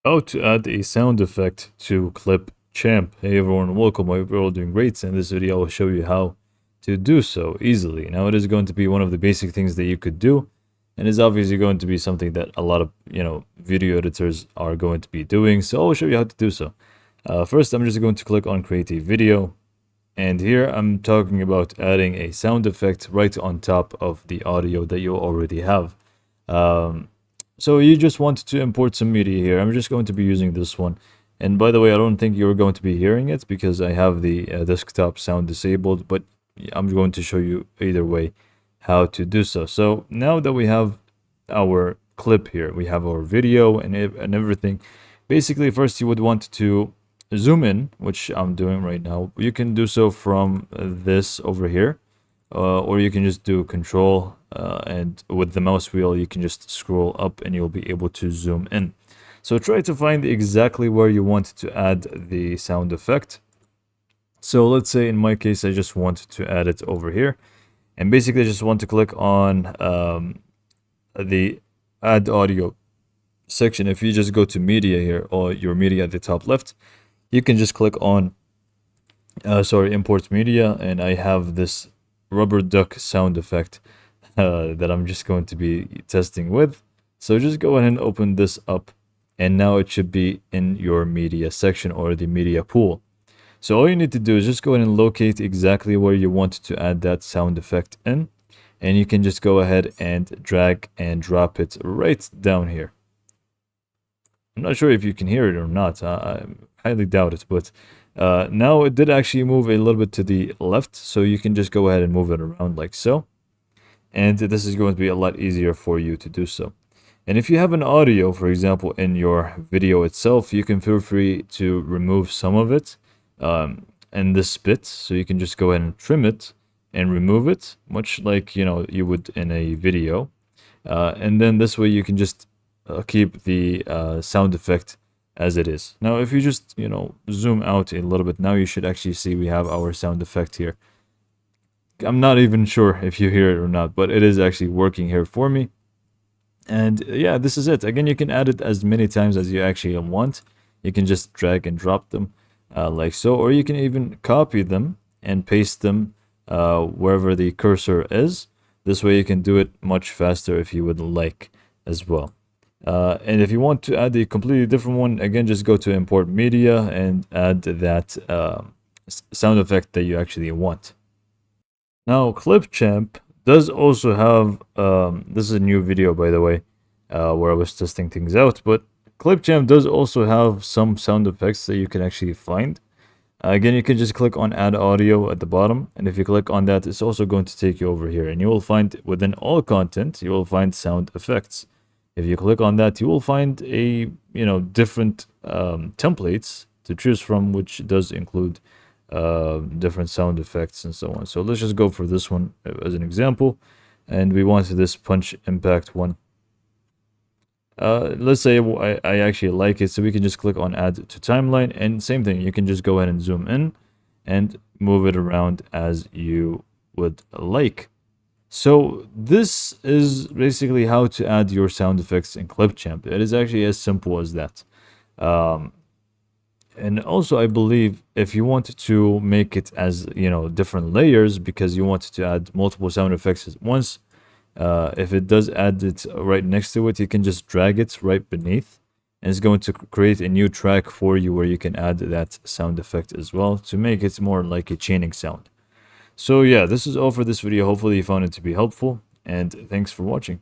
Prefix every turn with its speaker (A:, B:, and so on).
A: How to add a sound effect to Clipchamp. Hey everyone, welcome. I hope you're all doing great. In this video, I will show you how to do so easily. Now, it is going to be one of the basic things that you could do, and is obviously going to be something that a lot of video editors are going to be doing. So I'll show you how to do so. First, I'm just going to click on Create a Video, and here I'm talking about adding a sound effect right on top of the audio that you already have. Um, so you just want to import some media here. I'm just going to be using this one. And by the way, I don't think you're going to be hearing it because I have the desktop sound disabled, but I'm going to show you either way how to do so. So now that we have our clip here, we have our video and everything. Basically, first you would want to zoom in, which I'm doing right now. You can do so from this over here, or you can just do control and with the mouse wheel you can just scroll up and you'll be able to zoom in. So try to find exactly where you want to add the sound effect. So let's say in my case I just want to add it over here, and basically I just want to click on the add audio section. If you just go to media here, or your media at the top left, you can just click on import media, and I have this rubber duck sound effect that I'm just going to be testing with. So just go ahead and open this up, and now it should be in your media section or the media pool. So all you need to do is just go ahead and locate exactly where you want to add that sound effect in, and you can just go ahead and drag and drop it right down here. I'm not sure if you can hear it or not. I highly doubt it, but now it did actually move a little bit to the left, so you can just go ahead and move it around like so. And this is going to be a lot easier for you to do so. And if you have an audio, for example, in your video itself, you can feel free to remove some of it in this bit. So you can just go ahead and trim it and remove it, much like you would in a video. And then this way you can just keep the sound effect as it is. Now, if you just zoom out a little bit, now you should actually see we have our sound effect here. I'm not even sure if you hear it or not, but it is actually working here for me. And yeah, this is it. Again, you can add it as many times as you actually want. You can just drag and drop them like so, or you can even copy them and paste them wherever the cursor is. This way you can do it much faster if you would like as well. And if you want to add a completely different one, again, just go to import media and add that sound effect that you actually want. Now, Clipchamp does also have, this is a new video, by the way, where I was testing things out, but Clipchamp does also have some sound effects that you can actually find. Again, you can just click on add audio at the bottom, and if you click on that, it's also going to take you over here, and you will find within all content, you will find sound effects. If you click on that, you will find a different templates to choose from, which does include different sound effects and so on. So let's just go for this one as an example, and we want this punch impact one. Let's say I actually like it, so we can just click on add to timeline, and same thing, you can just go ahead and zoom in and move it around as you would like. So this is basically how to add your sound effects in Clipchamp. It is actually as simple as that. And also, I believe if you want to make it as different layers, because you want to add multiple sound effects at once, if it does add it right next to it, you can just drag it right beneath, and it's going to create a new track for you where you can add that sound effect as well to make it more like a chaining sound. So yeah, this is all for this video. Hopefully you found it to be helpful, and thanks for watching.